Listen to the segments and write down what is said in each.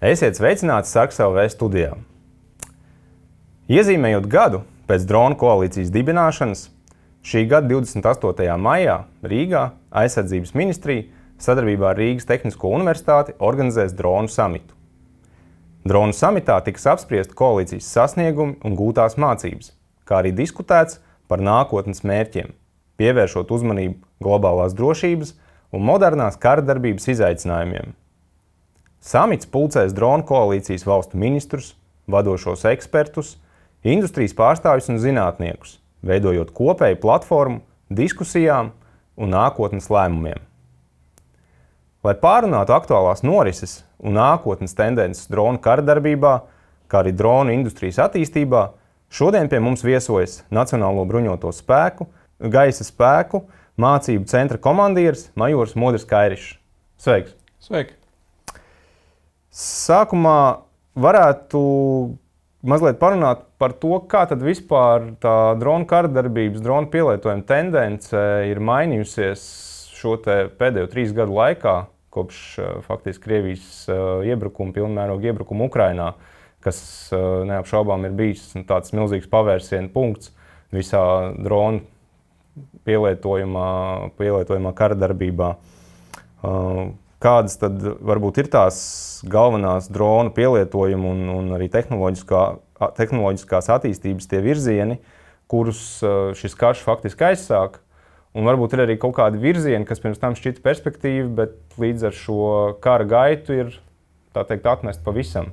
Esiet sveicināti Sarks LV studijā. Iezīmējot gadu pēc dronu koalīcijas dibināšanas, šī gada 28. maijā Rīgā Aizsardzības ministrija sadarbībā ar Rīgas Tehnisko universitāti organizēs dronu samitu. Dronu samitā tiks apspriesti koalīcijas sasniegumi un gūtās mācības, kā arī diskutēts par nākotnes mērķiem, pievēršot uzmanību globālās drošības un modernās kara darbības izaicinājumiem. Samits pulcēs dronu koalīcijas valstu ministrus, vadošos ekspertus, industrijas pārstāvjus un zinātniekus, veidojot kopēju platformu diskusijām un nākotnes lēmumiem. Lai pārunātu aktuālās norises un nākotnes tendences dronu kara darbībā, kā arī dronu industrijas attīstībā, šodien pie mums viesojas Nacionālo bruņoto spēku, gaisa spēku, mācību centra komandieris majors Modris Kairišs. Sveiks! Sveiki! Sākumā varētu mazliet parunāt par to, kā tad vispār tā dronu kara darbības, dronu pielietojuma tendence ir mainījusies šo pēdējo 3 gadu laikā, kopš faktiski Krievijas pilnmēroga iebrukuma Ukrainā, kas neapšaubām ir bijis tāds milzīgs pavērsiena punkts visā dronu pielietojumā kara darbībā. Kādas tad varbūt ir tās galvenās dronu pielietojuma un arī tehnoloģiskās attīstības tie virzieni, kurus šis karš faktiski aizsāk? Un varbūt ir arī kaut kādi virzieni, kas pirms tam šķita perspektīvi, bet līdz ar šo kara gaitu ir, tā teikt, atmest pavisam.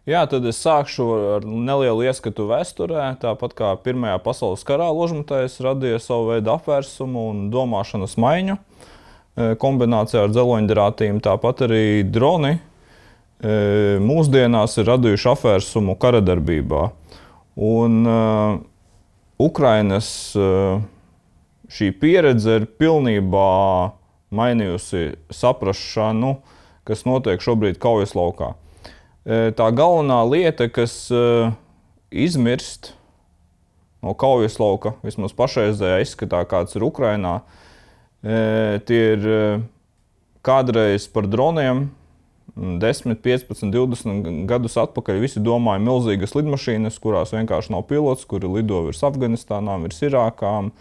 Jā, tad es sākšu ar nelielu ieskatu vēsturē. Tāpat kā Pirmajā pasaules karā ložmetējs radīja savu veidu apvērsumu un domāšanas maiņu kombinācijā ar dzeloņderātīm, tāpat arī droni mūsdienās ir radījuši apvērsumu kara darbībā. Un Ukrainas šī pieredze ir pilnībā mainījusi saprašanu, kas notiek šobrīd kaujas laukā. Tā galvenā lieta, kas izmirst no kaujas lauka, vismaz pašreizējā izskatā, kāds ir Ukrainā, tie ir kādreiz par droniem 10, 15, 20 gadus atpakaļ visi domāja milzīgas lidmašīnas, kurās vienkārši nav pilots, kuri lido virs Afganistānām, virs Irākām,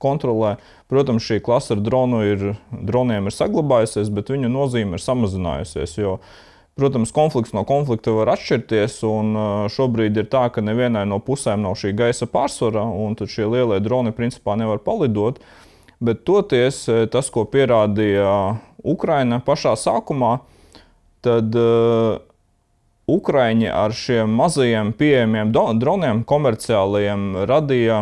kontrolē. Protams, šī klase ar droniem ir saglabājusies, bet viņu nozīme ir samazinājusies, jo, protams, konflikts no konflikta var atšķirties, un šobrīd ir tā, ka nevienai no pusēm nav šī gaisa pārsvara, un tad šie lielie droni principā nevar palidot. Bet toties, tas, ko pierādīja Ukraina pašā sākumā, tad Ukraiņi ar šiem mazajiem pieejamiem droniem komerciālajiem radīja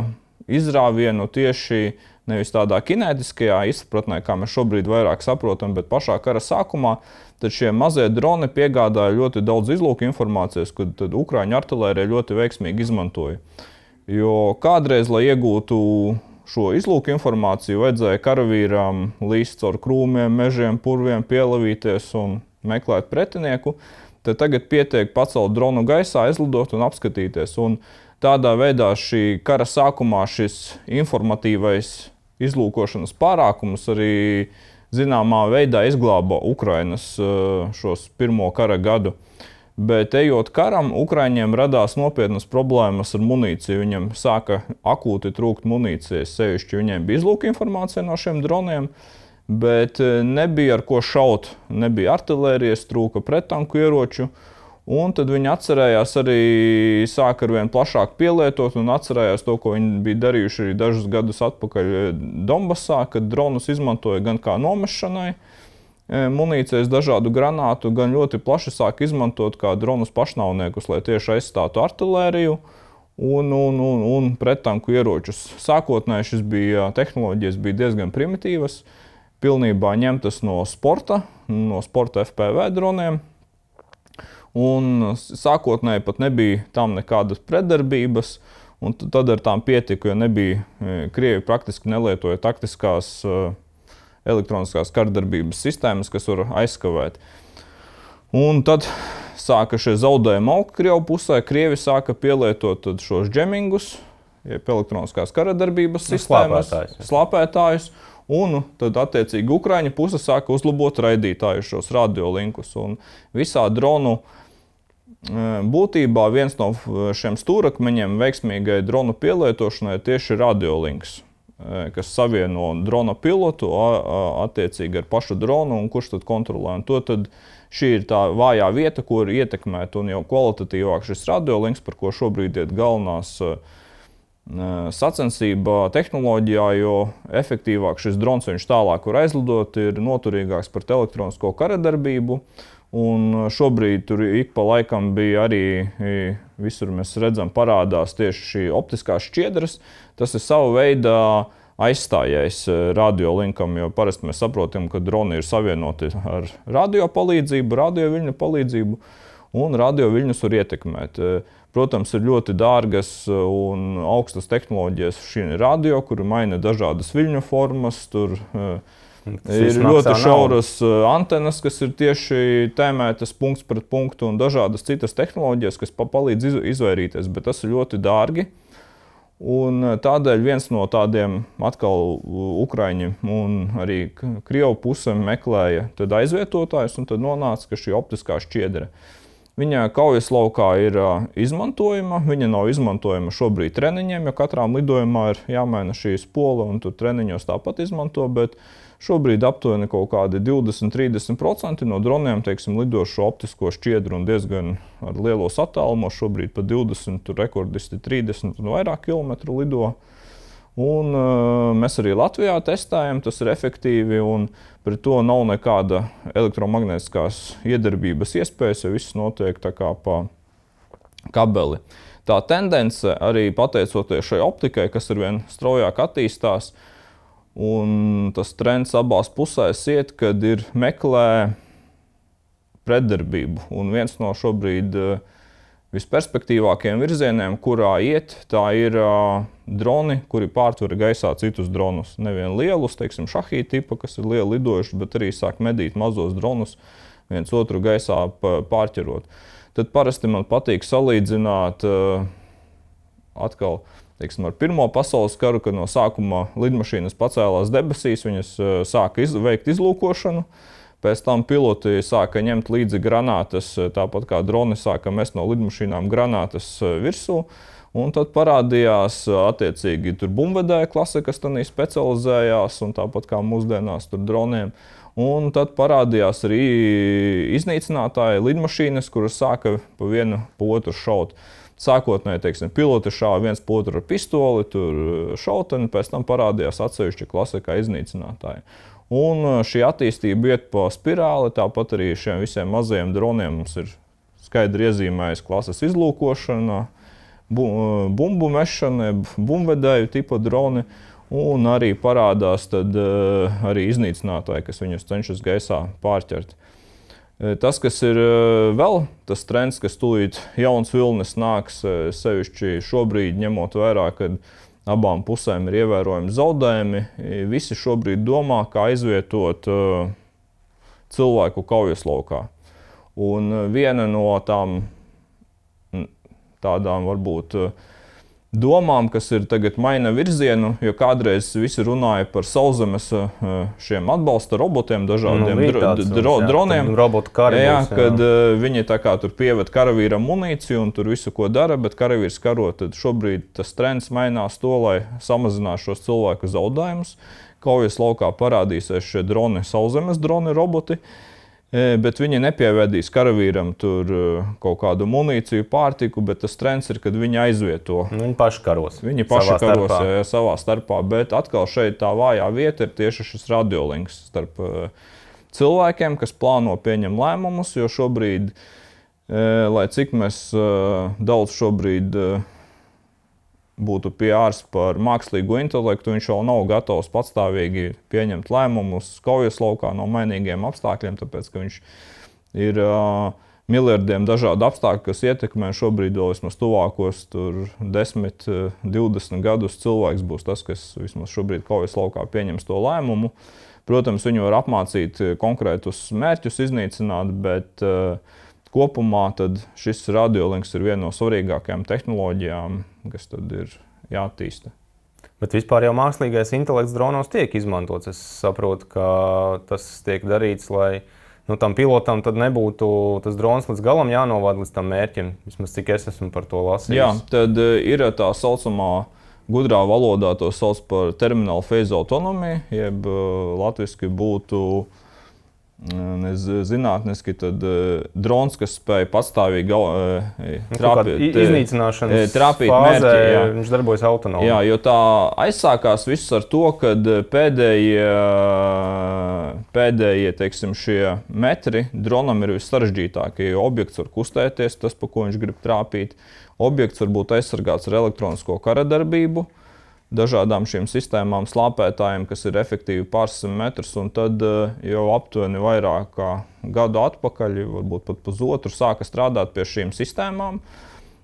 izrāvienu tieši nevis tādā kinētiskajā izpratnē, kā mēs šobrīd vairāk saprotam, bet pašā kara sākumā, tad šie mazie droni piegādāja ļoti daudz izlūku informācijas, ko tad Ukraiņu artilērija ļoti veiksmīgi izmantoja. Jo kādreiz, lai iegūtu šo izlūku informāciju, vajadzēja karavīrām līst caur krūmiem, mežiem, purviem, pielavīties un meklēt pretinieku, tad tagad pietiek pacelt dronu gaisā, aizlidot un apskatīties. Un tādā veidā šī kara sākumā šis informatīvais izlūkošanas pārākums arī zināmā veidā izglāba Ukrainas šos pirmo kara gadu. Bet ejot karam, Ukraiņiem radās nopietnas problēmas ar munīciju. Viņiem sāka akūti trūkt munīcijas, sevišķi viņiem bija izlūka informācija no šiem droniem, bet nebija ar ko šaut, nebija artilērijas, trūka prettanku ieroču. Un tad viņi atcerējās arī, sāka arvien plašāk pielietot un atcerējās to, ko viņi bija darījuši arī dažus gadus atpakaļ Donbasā, kad dronus izmantoja gan kā nomešanai, munīcijas dažādu granātu, gan ļoti plaši sāk izmantot kā dronus pašnāvniekus, lai tieši aizstātu artilēriju un prettanku ieročus. Sākotnēji šis tehnoloģijas bija diezgan primitīvas, pilnībā ņemtas no sporta FPV droniem. Un sākotnēji pat nebija tam nekādas pretdarbības, un tad ar tām pietika, jo Krievi praktiski nelietoja taktiskās elektroniskās kardarbības sistēmas, kas var aizskavēt. Un tad sāka šie zaudējumi augt Krievu pusē, Krievi sāka pielietot šos džemingus, jeb elektroniskās kara darbības sistēmas, slāpētājus, Un tad, attiecīgi, Ukraiņu puse sāka uzlabot raidītāju šos radiolinkus. Un visā dronu būtībā viens no šiem stūrakmeņiem veiksmīgai dronu pielietošanai ir tieši radiolinks, kas savieno drona pilotu attiecīgi ar pašu dronu un kurš tad kontrolē. Un to tad šī ir tā vājā vieta, ko ir ietekmēt, un jau kvalitatīvāk šis radiolinks, par ko šobrīd iet galvenās sacensība tehnoloģijā, jo efektīvāk šis drons viņš tālāk var aizlidot, ir noturīgāks pret elektronisko karadarbību. Un šobrīd tur ik pa laikam bija arī, visur mēs redzam, parādās tieši šī optiskās šķiedras. Tas ir sava veida aizstājējs radiolinkam, jo parasti mēs saprotam, ka droni ir savienoti ar radio palīdzību, radioviļņu palīdzību, un radioviļņus var ietekmēt. Protams, ir ļoti dārgas un augstas tehnoloģijas šī radio, kur maina dažādas viļņu formas, tur ir ļoti šauras antenas, kas ir tieši tēmētas punkts pret punktu, un dažādas citas tehnoloģijas, kas palīdz izvairīties, bet tas ir ļoti dārgi. Un tādēļ viens no tādiem atkal Ukraiņi un arī Krievu puse meklēja tad aizvietotājus, un tad nonāca, ka šī optiskā šķiedra. Viņa kaujas laukā ir izmantojama, viņa nav izmantojama šobrīd treniņiem, jo katrām lidojumā ir jāmaina šī spola, un tur treniņos tāpat izmanto, bet šobrīd aptuveni kaut kādi 20–30% no droniem, teiksim, lido šo optisko šķiedru un diezgan ar lielos attālumos, šobrīd pa 20, tur rekordisti 30 un vairāk kilometru lido. Un mēs arī Latvijā testējam, tas ir efektīvi, un pret to nav nekāda elektromagnētiskās iedarbības iespējas, jo viss notiek tā kā pa kabeli. Tā tendence arī pateicoties šai optikai, kas arvien straujāk attīstās, un tas trends abās pusēs iet, kad ir meklē pretdarbību. Un viens no šobrīd visperspektīvākajiem virzieniem, kurā iet, tā ir droni, kuri pārtver gaisā citus dronus. Nevien lielus, teiksim, šahī tipa, kas ir lieli lidojuši, bet arī sāk medīt mazos dronus, viens otru gaisā pārķerot. Tad parasti man patīk salīdzināt atkal, teiksim, ar Pirmo pasaules karu, kad no sākuma lidmašīnas pacēlās debesīs, viņas sāka veikt izlūkošanu. Pēc tam piloti sāka ņemt līdzi granātas, tāpat kā droni sāka mest no lidmašīnām granātas virsū. Un tad parādījās attiecīgi tur bumbvedēja klase, kas tanī specializējās, un tāpat kā mūsdienās tur droniem. Un tad parādījās arī iznīcinātāji lidmašīnas, kuras sāka pa vienu pa otru šaut. Sākotnēji, teiksim, piloti šāva viens pa otru ar pistoli, tur šauteni, pēc tam parādījās atsevišķa klase kā iznīcinātāji. Un šī attīstība iet pa spirāli, tāpat arī šiem visiem mazajiem droniem mums ir skaidri iezīmējas klases izlūkošana, bumbu mešana, bumbvedēju tipa droni, un arī parādās tad arī iznīcinātāji, kas viņus cenšas gaisā pārķert. Tas, kas ir vēl, tas trends, kas tūlīt jauns vilnis nāks, sevišķi šobrīd ņemot vērā, kad abām pusēm ir ievērojami zaudējumi. Visi šobrīd domā, kā aizvietot cilvēku kaujas laukā. Un viena no tādām varbūt domām, kas ir tagad maina virzienu, jo kādreiz visi runāja par sauszemes šiem atbalsta robotiem, dažādiem droniem. Robotu karavīrs. Kad viņi tā kā tur pieved karavīram munīciju un tur visu, ko dara, bet karavīrs karo, tad šobrīd tas trends mainās to, lai samazinās šos cilvēku zaudējumus. Kaujas laukā parādīsies šie droni, sauszemes droni, roboti. Bet viņi nepievedīs karavīram tur kaut kādu munīciju, pārtiku, bet tas trends ir, kad viņi aizvieto. Viņi paši karos. Viņi paši karos savā starpā, bet atkal šeit tā vājā vieta ir tieši šis radiolinks starp cilvēkiem, kas plāno pieņem lēmumus, jo šobrīd, lai cik mēs daudz šobrīd būtu PR par mākslīgo intelektu, viņš vēl nav gatavs patstāvīgi pieņemt lēmumus kaujas laukā no mainīgiem apstākļiem, tāpēc, ka viņš ir miljardiem dažādu apstākļu, kas ietekmē šobrīd vēl vismaz tuvākos 10, 20 gadus cilvēks būs tas, kas vismaz šobrīd kaujas laukā pieņems to lēmumu. Protams, viņu var apmācīt konkrētus mērķus iznīcināt, bet kopumā tad šis radiolinks ir viena no svarīgākajām tehnoloģijām, kas tad ir jāattīsta. Bet vispār jau mākslīgais intelekts dronos tiek izmantots. Es saprotu, ka tas tiek darīts, lai tam pilotam tad nebūtu tas drons līdz galam jānovada līdz tam mērķim. Vismaz cik es esmu par to lasījis. Jā, tad ir tā saucamā gudrā valodā to sauc par terminal phase autonomiju, jeb latviski būtu zinātniski, tad drons, kas spēj patstāvīgi trāpīt mērķi, viņš darbojas autonomi. Jā, jo tā aizsākās viss ar to, kad pēdējie teiksim, šie metri dronam ir vissarežģītākie, jo objekts var kustēties, tas, pa ko viņš grib trāpīt. Objekts var būt aizsargāts ar elektronisko karadarbību, dažādām šīm sistēmām, slāpētājiem, kas ir efektīvi pārsimt metrus, un tad jau aptuveni vairāk kā gadu atpakaļ, varbūt pat pusotru, sāka strādāt pie šīm sistēmām.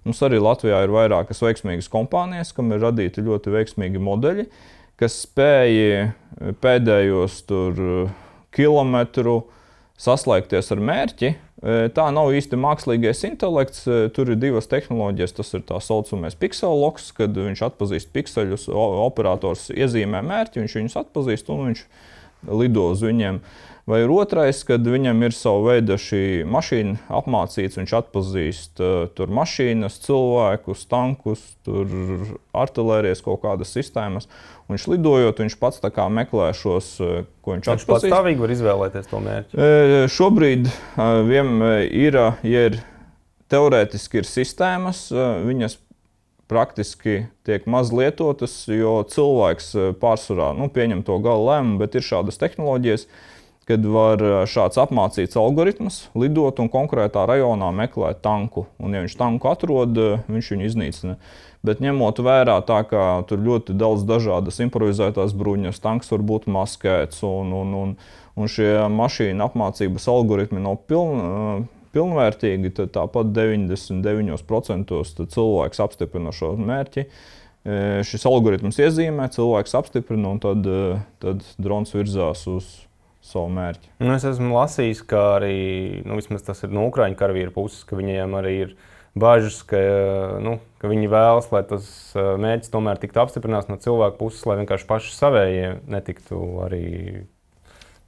Mums arī Latvijā ir vairākas veiksmīgas kompānijas, kam ir radīti ļoti veiksmīgi modeļi, kas spēja pēdējos kilometru saslēgties ar mērķi. Tā nav īsti mākslīgais intelekts, tur ir divas tehnoloģijas, tas ir tā saucamais pixel locks, kad viņš atpazīst pikseļus, operators iezīmē mērķi, viņš viņus atpazīst un viņš lido uz viņiem. Vai ir otrais, kad viņam ir savu veidu šī mašīna apmācīts, viņš atpazīst tur mašīnas, cilvēkus, tankus, tur artilērijas kaut kādas sistēmas. Viņš lidojot, viņš pats tā kā meklē šos, ko viņš atpazīst. Viņš patstāvīgi var izvēlēties to mērķi? Šobrīd teorētiski ir sistēmas, viņas praktiski tiek maz lietotas, jo cilvēks pārsvarā pieņem to gala lēmumu, bet ir šādas tehnoloģijas, kad var šāds apmācīts algoritms lidot un konkrētā rajonā meklēt tanku. Un ja viņš tanku atrod, viņš viņu iznīcina. Bet ņemot vērā tā, ka tur ļoti daudz dažādas improvizētās bruņas, tanks var būt maskēts un šie mašīna apmācības algoritmi nav pilnvērtīgi, tad tāpat 99% cilvēks apstiprina šo mērķi. Šis algoritms iezīmē, cilvēks apstiprina un tad drons virzās uz savu mērķi. Es esmu lasījis, ka arī, vismaz tas ir no Ukraiņu karavīru puses, ka viņiem arī ir bažas, ka viņi vēlas, lai tas mērķis tomēr tiktu apstiprināts no cilvēku puses, lai vienkārši paši savējie netiktu arī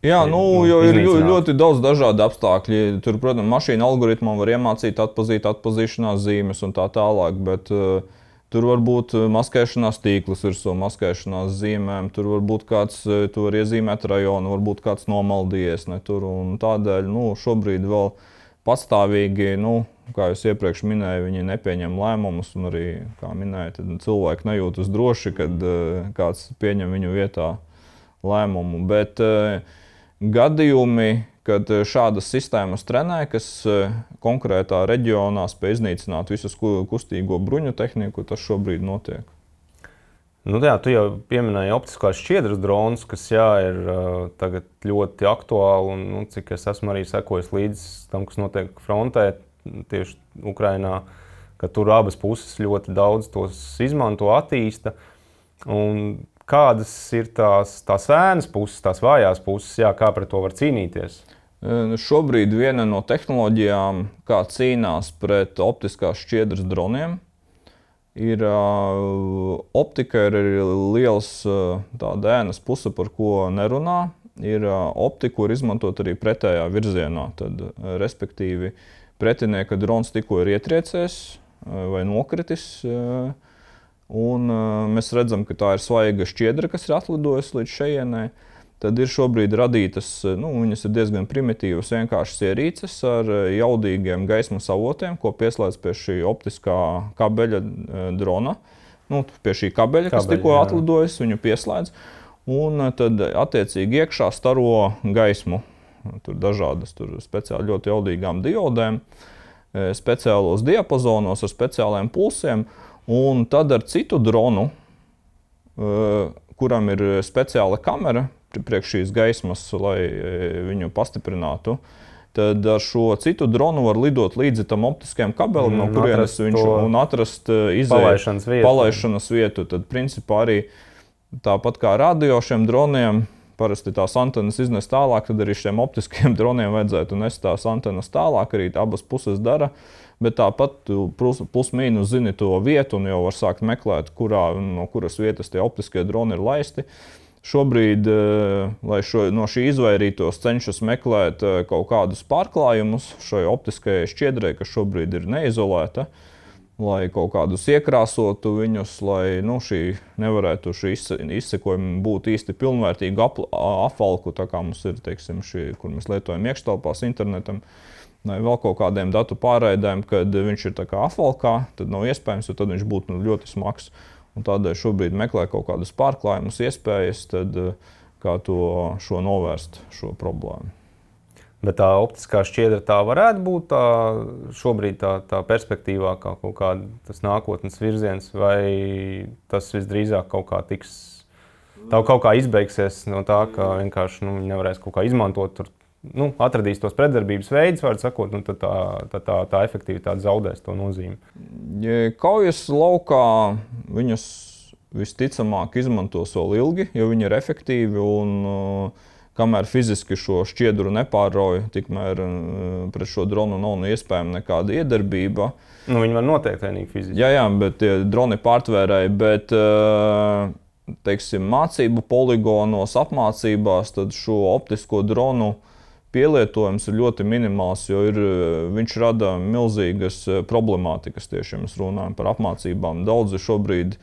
Jā, jo ir ļoti daudz dažādu apstākļu. Tur, protams, mašīna algoritmam var iemācīt atpazīšanās zīmes un tā tālāk, bet tur var būt maskēšanās tīkls virsū maskēšanās zīmēm, tur var būt kāds, tu var iezīmēt rajonu, varbūt kāds nomaldījies ne tur, un tādēļ, šobrīd vēl patstāvīgi, kā jūs iepriekš minēju, viņi nepieņem lēmumus, un arī, kā minēju, tad cilvēki nejūtas droši, kad kāds pieņem viņu vietā lēmumu, bet gadījumi, kad šādas sistēmas trenē, kas konkrētā reģionā spēj iznīcināt visu kustīgo bruņu tehniku, tas šobrīd notiek. Tu jau pieminēji optiskās šķiedras dronus, kas ir tagad ļoti aktuāli, un cik es esmu arī sekojis līdz tam, kas notiek frontē, tieši Ukrainā, ka tur abas puses ļoti daudz tos izmanto, attīsta. Un kādas ir tās ēnas puses, tās vājās puses, kā pret to var cīnīties? Šobrīd viena no tehnoloģijām, kā cīnās pret optiskās šķiedras droniem, ir optika, ir liels tāda ēnas puse, par ko nerunā. Ir optika, kur izmantot arī pretējā virzienā. Tad, respektīvi, pretinieka drons tikko ir ietriecējis vai nokritis. Un mēs redzam, ka tā ir svaiga šķiedra, kas ir atlidojusi līdz šejienai. Tad ir šobrīd radītas, viņas ir diezgan primitīvas, vienkāršas ierīces ar jaudīgiem gaismas avotiem, ko pieslēdz pie šī optiskā kabeļa drona. Pie šī kabeļa, kas tikko atlidojas, viņu pieslēdz. Un tad attiecīgi iekšā staro gaismu. Tur dažādas speciāli ļoti jaudīgām diodēm, speciālos diapazonos ar speciāliem pulsiem. Un tad ar citu dronu, kuram ir speciāla kamera priekš šīs gaismas, lai viņu pastiprinātu, tad ar šo citu dronu var lidot līdzi tam optiskajam kabelim, no kurienes viņš un atrast palaišanas vietu. Tad, principā, arī tāpat kā radio šiem droniem parasti tās antenas iznes tālāk, tad arī šiem optiskiem droniem vajadzētu nest tās antenas tālāk, arī abas puses dara. Bet tāpat tu plus-mīnus zini to vietu un jau var sākt meklēt, no kuras vietas tie optiskie droni ir laisti. Šobrīd, lai no šī izvairītos, cenšas meklēt kaut kādus pārklājumus šai optiskajai šķiedrai, kas šobrīd ir neizolēta, lai kaut kādus iekrāsotu viņus, lai nevarētu šī izsekojumi būt īsti pilnvērtīgu apvalku, tā kā mums ir, teiksim, kur mēs lietojam iekštelpās internetam, vai vēl kaut kādiem datu pārraidēm, kad viņš ir tā kā apvalkā, tad nav iespējams, jo tad viņš būtu ļoti smags. Un tādēļ šobrīd meklē kaut kādus pārklājumus, iespējas, tad kā šo novērst, šo problēmu. Bet tā optiskā šķiedra tā varētu būt šobrīd tā perspektīvā, kā kaut kāda tas nākotnes virziens, vai tas visdrīzāk kaut kā izbeigsies no tā, ka vienkārši nevarēs kaut kā izmantot tur, atradīs tos pretdarbības veidus, var sakot, un tad tā efektivitāte zaudēs to nozīmi. Kaujas laukā viņus visticamāk izmantos vēl ilgi, jo viņi ir efektīvi un kamēr fiziski šo šķiedru nepārrauj, tikmēr pret šo dronu nav iespējama nekāda iedarbība. Viņi var noteikt vienīgi fiziski. Jā, bet tie droni pārtvērēji, bet teiksim, mācību poligonos, apmācībās, tad šo optisko dronu pielietojums ir ļoti minimāls, jo viņš rada milzīgas problemātikas tieši, ja mēs runājam par apmācībām. Daudzi šobrīd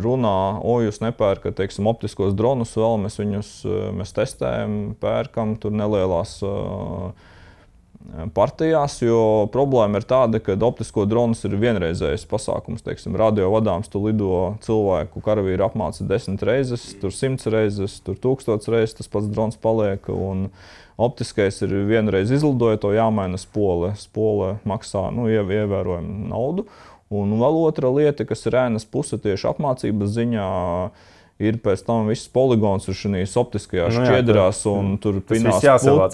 runā, jūs nepērkat, teiksim, optiskos dronus vēl, mēs testējam, pērkam tur nelielās partijās, jo problēma ir tāda, ka optisko dronus ir vienreizējs pasākums, teiksim, radiovadāms, tu lido cilvēku karavīru apmāca 10 reizes, tur 100 reizes, tur 1000 reizes, tas pats drons paliek, un optiskais ir vienreiz izlidoja, to jāmaina spole. Spole maksā, ievērojami naudu. Un vēl otra lieta, kas ir ēnas puse tieši apmācības ziņā, ir pēc tam viss poligons ir šīs optiskajās šķiedrās, un tur pinās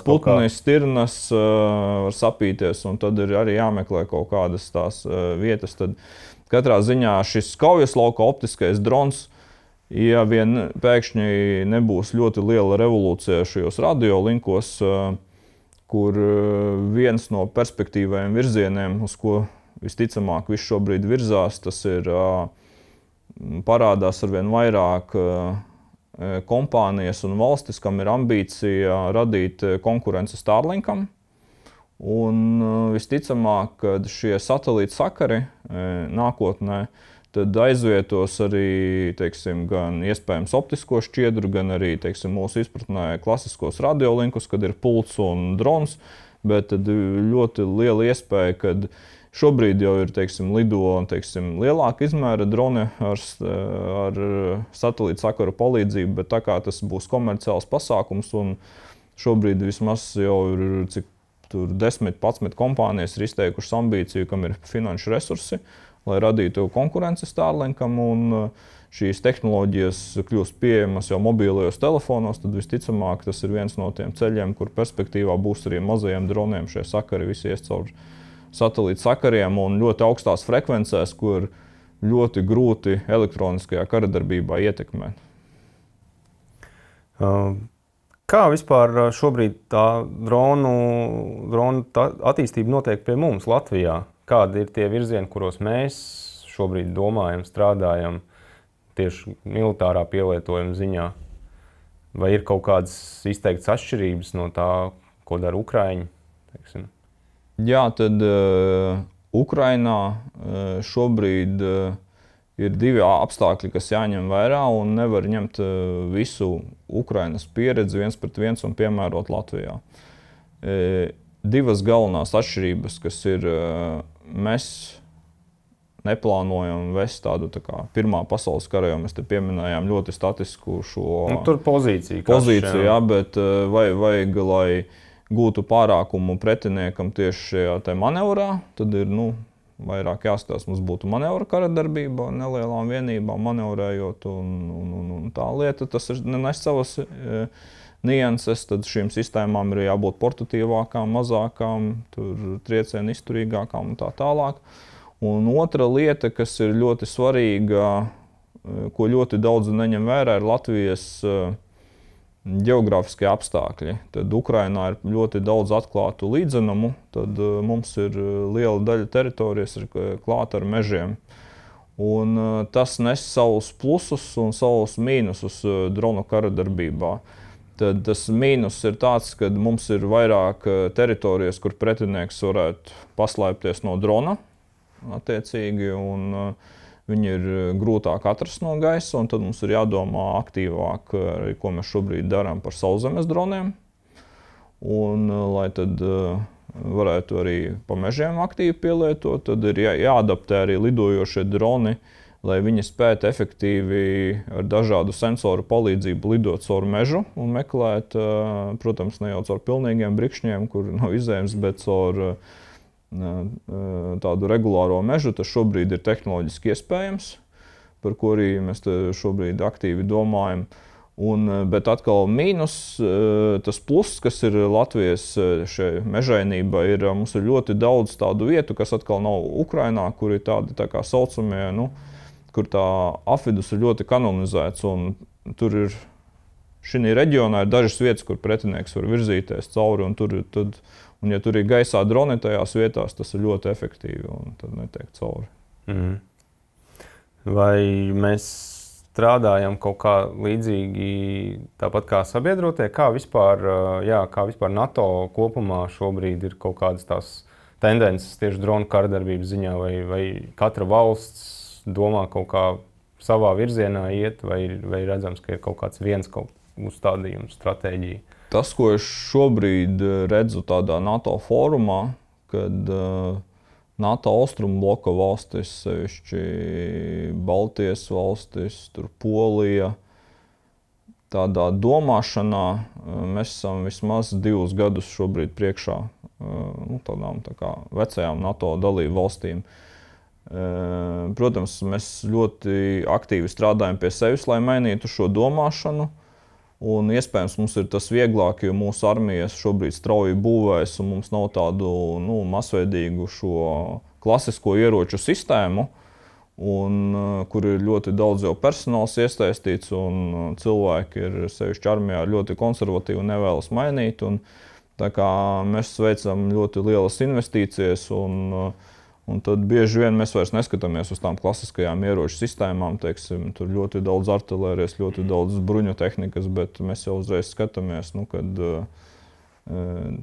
putni, stirnas, var sapīties, un tad ir arī jāmeklē kaut kādas tās vietas. Tad katrā ziņā šis kaujas lauka optiskais drons, ja vien pēkšņi nebūs ļoti liela revolūcija šajos radiolinkos, kur viens no perspektīvajiem virzieniem, uz ko visticamāk viss šobrīd virzās, tas ir parādās arvien vairāk kompānijas un valstis, kam ir ambīcija radīt konkurenci Starlinkam. Un visticamāk, kad šie satelīta sakari nākotnē tad aizvietos arī, teiksim, gan iespējams optisko šķiedru, gan arī, teiksim, mūsu izpratnē klasiskos radiolinkus, kad ir pults un drons, bet tad ļoti liela iespēja, kad šobrīd jau ir, teiksim, lido, teiksim, lielāka izmēra droni ar satelīta sakaru palīdzību, bet tā kā tas būs komerciāls pasākums un šobrīd vismaz jau ir cik tur 10-11 kompānijas ir izteikušas ambīciju, kam ir finanšu resursi, lai radītu konkurenci Starlinkam, un šīs tehnoloģijas kļūst pieejamas jau mobilajos telefonos, tad visticamāk tas ir viens no tiem ceļiem, kur perspektīvā būs arī mazajiem droniem šie sakari visi ies caur satelīta sakariem un ļoti augstās frekvencēs, kur ļoti grūti elektroniskajā karadarbībā ietekmēt. Kā vispār šobrīd tā dronu attīstība notiek pie mums Latvijā? Kādi ir tie virzieni, kuros mēs šobrīd domājam, strādājam tieši militārā pielietojuma ziņā? Vai ir kaut kādas izteiktas atšķirības no tā, ko dara Ukraiņi, teiksim? Jā, tad Ukrainā šobrīd ir divi apstākļi, kas jāņem vērā, un nevar ņemt visu Ukrainas pieredzi 1:1 un piemērot Latvijā. Divas galvenās atšķirības, kas ir, mēs neplānojam vest tādu tā kā Pirmā pasaules kara, jo mēs te pieminējām ļoti statisku šo tur pozīciju, jā, bet vajag, lai gūtu pārākumu pretiniekam tieši šajā manevrā, tad ir vairāk jāskatās, mums būtu manevra kara darbība, nelielām vienībām manevrējot, un tā lieta, tas ir nes savas nianses, tad šīm sistēmām ir jābūt portatīvākām, mazākām, tur triecienu izturīgākām un tā tālāk. Un otra lieta, kas ir ļoti svarīga, ko ļoti daudz neņem vērā, ir Latvijas ģeogrāfiskie apstākļi. Tad Ukrainā ir ļoti daudz atklātu līdzenumu, tad mums ir liela daļa teritorijas klāta ar mežiem. Un tas nes savus plusus un savus mīnusus dronu kara darbībā. Tad tas mīnus ir tāds, ka mums ir vairāk teritorijas, kur pretinieks varētu paslēpties no drona, attiecīgi, un viņi ir grūtāk atrast no gaisa, un tad mums ir jādomā aktīvāk, ko mēs šobrīd darām par sauszemes droniem. Un, lai tad varētu arī pa mežiem aktīvi pielietot, tad ir jāadaptē arī lidojošie droni, lai viņi spētu efektīvi ar dažādu sensoru palīdzību lidot caur mežu un meklēt, protams, ne jau caur pilnīgiem brikšņiem, kur nav izējams, bet caur tādu regulāro mežu. Tas šobrīd ir tehnoloģiski iespējams, par ko arī mēs šobrīd aktīvi domājam. Bet atkal mīnus, tas pluss, kas ir Latvijas šai mežainība, ir mums ir ļoti daudz tādu vietu, kas atkal nav Ukrainā, kur ir tādi tā kā saucamie, kur tā apvidus ir ļoti kanonizēts, un tur ir, šī reģionā ir dažas vietas, kur pretinieks var virzīties cauri, un ja tur ir gaisā droni tajās vietās, tas ir ļoti efektīvi, un tad netiek cauri. Vai mēs strādājam kaut kā līdzīgi, tāpat kā sabiedrotie, kā vispār NATO kopumā šobrīd ir kaut kādas tās tendences tieši dronu karadarbības ziņā, vai katra valsts domā kaut kā savā virzienā iet, vai redzams, ka ir kaut kāds viens uzstādījums, stratēģija? Tas, ko es šobrīd redzu tādā NATO fórumā, kad NATO austrumu bloka valstis, sevišķi Baltijas valstis, tur Polija, tādā domāšanā mēs esam vismaz 2 gadus šobrīd priekšā tādām tā kā vecajām NATO dalību valstīm. Protams, mēs ļoti aktīvi strādājam pie sevis, lai mainītu šo domāšanu. Un iespējams, mums ir tas vieglāk, jo mūsu armijas šobrīd strauji būvēs, un mums nav tādu masveidīgu šo klasisko ieroču sistēmu, kur ir ļoti daudz jau personāls iesaistīts, un cilvēki ir sevišķi armijā ļoti konservatīvi un nevēlas mainīt. Tā kā mēs veicam ļoti lielas investīcijas, un tad bieži vien mēs vairs neskatāmies uz tām klasiskajām ieroču sistēmām, teiksim, tur ļoti daudz artilērijas, ļoti daudz bruņu tehnikas, bet mēs jau uzreiz skatāmies, kad,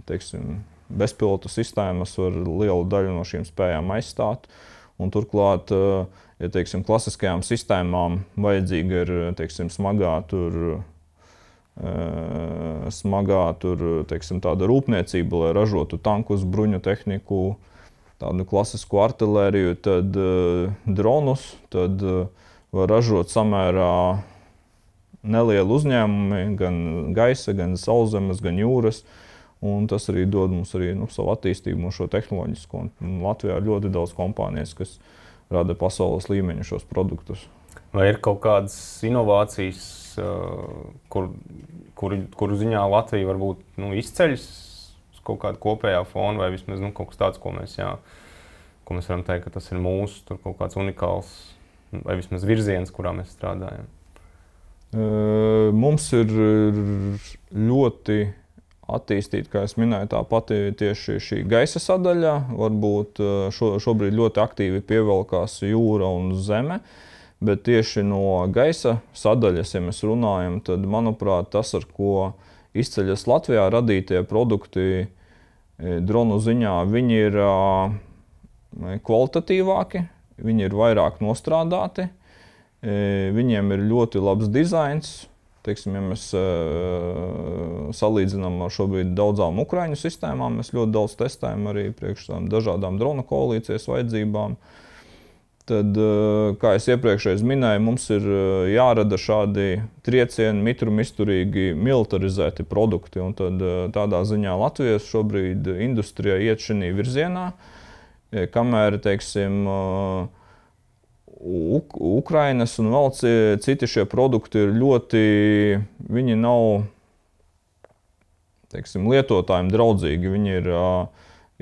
teiksim, bezpilotu sistēmas var lielu daļu no šīm spējām aizstāt. Un turklāt, ja, teiksim, klasiskajām sistēmām vajadzīga ir, teiksim, smagā, teiksim, tāda rūpniecība, lai ražotu tankus, bruņu tehniku, tādu klasisku artilēriju, tad dronus, tad var ražot samērā nelielu uzņēmumi, gan gaisa, gan sauszemes, gan jūras. Un tas arī dod mums arī, savu attīstību un šo tehnoloģisko. Latvijā ir ļoti daudz kompānijas, kas rada pasaules līmeņa šos produktus. Vai ir kaut kādas inovācijas, kuru ziņā Latvija varbūt izceļas kaut kāda kopējā fona, vai vismaz kaut kas tāds, ko mēs varam teikt, ka tas ir mūsu, tur kaut kāds unikāls, vai vismaz virziens, kurā mēs strādājam? Mums ir ļoti attīstīta, kā es minēju, tā pati tieši šī gaisa sadaļa. Varbūt šobrīd ļoti aktīvi pievelkās jūra un zeme, bet tieši no gaisa sadaļas, ja mēs runājam, tad, manuprāt, tas, ar ko izceļas Latvijā radītie produkti dronu ziņā, viņi ir kvalitatīvāki, viņi ir vairāk nostrādāti, viņiem ir ļoti labs dizains. Teiksim, ja mēs salīdzinām ar šobrīd daudzām Ukraiņu sistēmām, mēs ļoti daudz testējam arī priekš dažādām drona koalīcijas vajadzībām. Tad, kā es iepriekšējais minēju, mums ir jārada šādi triecieni, mitrumizturīgi, militarizēti produkti. Un tad tādā ziņā Latvijas šobrīd industrija iet šī virzienā, kamēr, teiksim, Ukrainas un vēl citi šie produkti ir ļoti, viņi nav, teiksim, lietotājiem draudzīgi, viņi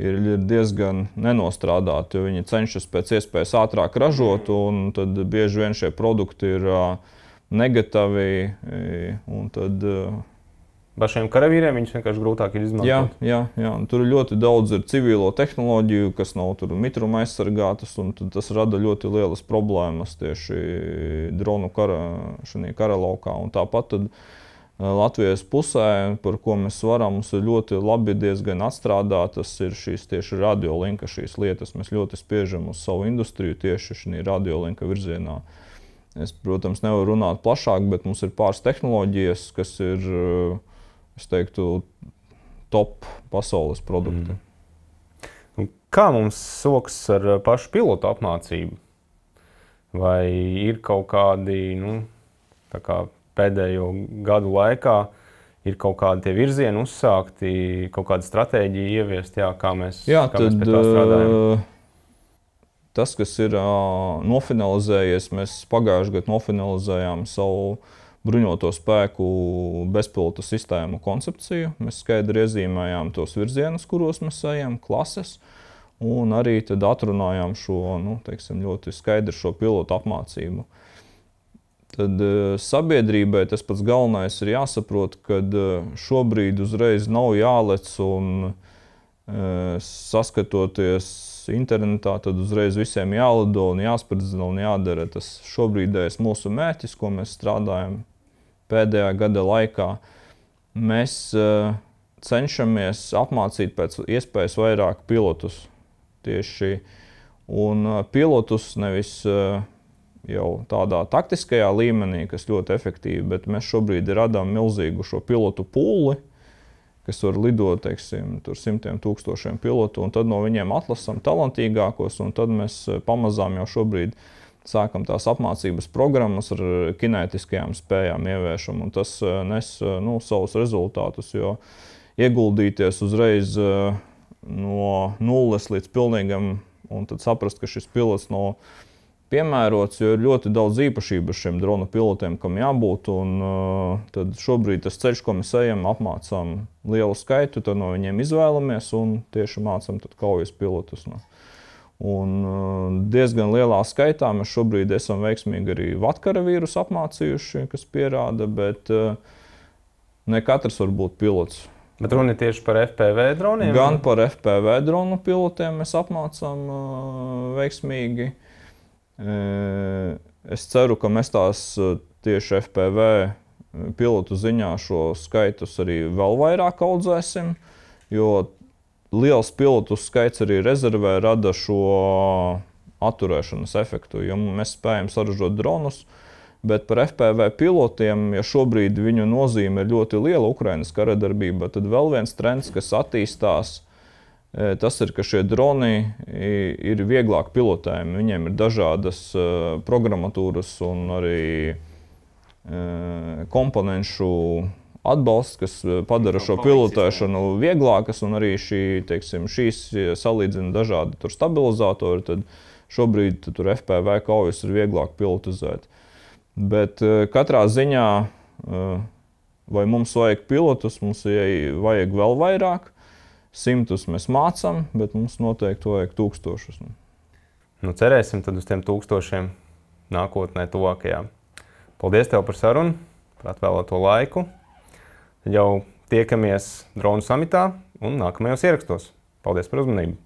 ir diezgan nenostrādāti, jo viņi cenšas pēc iespējas ātrāk ražot, un tad bieži vien šie produkti ir negatavi, un tad pašiem karavīriem viņus vienkārši grūtāk ir izmantot. Jā. Tur ļoti daudz ir civilo tehnoloģiju, kas nav mitruma aizsargātas, un tas rada ļoti lielas problēmas tieši dronu kara laukā. Un tāpat tad Latvijas pusē, par ko mēs varam, mums ir ļoti labi diezgan atstrādātas ir šīs tieši radiolinka šīs lietas. Mēs ļoti spiežam uz savu industriju tieši šī radiolinka virzienā. Es, protams, nevaru runāt plašāk, bet mums ir pāris tehnoloģijas, kas ir, es teiktu, top pasaules produkti. Kā mums sokas ar pašu pilotu apmācību? Vai ir kaut kādi, tā kā pēdējo gadu laikā, ir kaut kādi tie virzieni uzsākti, kaut kāda stratēģija ieviest, kā mēs pie tā strādājam? Tas, kas ir nofinalizējies, mēs pagājušajā gadā nofinalizējām savu bruņoto spēku bezpilota sistēmu koncepciju. Mēs skaidri iezīmējām tos virzienus, kuros mēs ejam, klases, un arī tad atrunājām šo, ļoti skaidri šo pilotu apmācību. Tad sabiedrībai tas pats galvenais ir jāsaprot, ka šobrīd uzreiz nav jālec un saskatoties internetā, tad uzreiz visiem jālido un jāspridzina un jādara. Tas šobrīdējais mūsu mērķis, ko mēs strādājam pēdējā gada laikā. Mēs cenšamies apmācīt pēc iespējas vairāk pilotus tieši. Un pilotus nevis jau tādā taktiskajā līmenī, kas ļoti efektīvi, bet mēs šobrīd radām milzīgu šo pilotu pūli, kas var lidot, teiksim, tur 100 000 pilotu, un tad no viņiem atlasām talantīgākos, un tad mēs pamazām jau šobrīd sākam tās apmācības programmas ar kinētiskajām spējām ieviešam, un tas nes savus rezultātus, jo ieguldīties uzreiz no nulles līdz pilnīgam, un tad saprast, ka šis pilots nav piemērots, jo ir ļoti daudz īpašību šiem dronu pilotiem, kam jābūt, un tad šobrīd tas ceļš, ko mēs ejam, apmācām lielu skaitu, tad no viņiem izvēlamies un tieši mācām tad kaujas pilotus. Un diezgan lielā skaitā mēs šobrīd esam veiksmīgi arī vatkaravīrus apmācījuši, kas pierāda, bet ne katrs var būt pilots. Bet runa ir tieši par FPV droniem? Gan par FPV dronu pilotiem mēs apmācām veiksmīgi. Es ceru, ka mēs tās tieši FPV pilotu ziņā šo skaitus arī vēl vairāk audzēsim, jo liels pilotu skaits arī rezervē rada šo atturēšanas efektu, jo mēs spējam saražot dronus, bet par FPV pilotiem, ja šobrīd viņu nozīme ir ļoti liela Ukrainas kara darbībā, tad vēl viens trends, kas attīstās, tas ir, ka šie droni ir vieglāk pilotējumi. Viņiem ir dažādas programmatūras un arī komponenšu atbalsts, kas padara šo pilotēšanu vieglākas, un arī šīs salīdzina dažādi stabilizatori, tad šobrīd tur FPV kaujas ir vieglāk pilotizēt. Bet katrā ziņā, vai mums vajag pilotus, mums vajag vēl vairāk. 100 mēs mācām, bet mums noteikti vajag 1000. Cerēsim tad uz tiem 1000 nākotnē tuvākajā. Paldies tev par sarunu, par atvēlēto laiku. Tad jau tiekamies dronu samitā un nākamajos ierakstos. Paldies par uzmanību!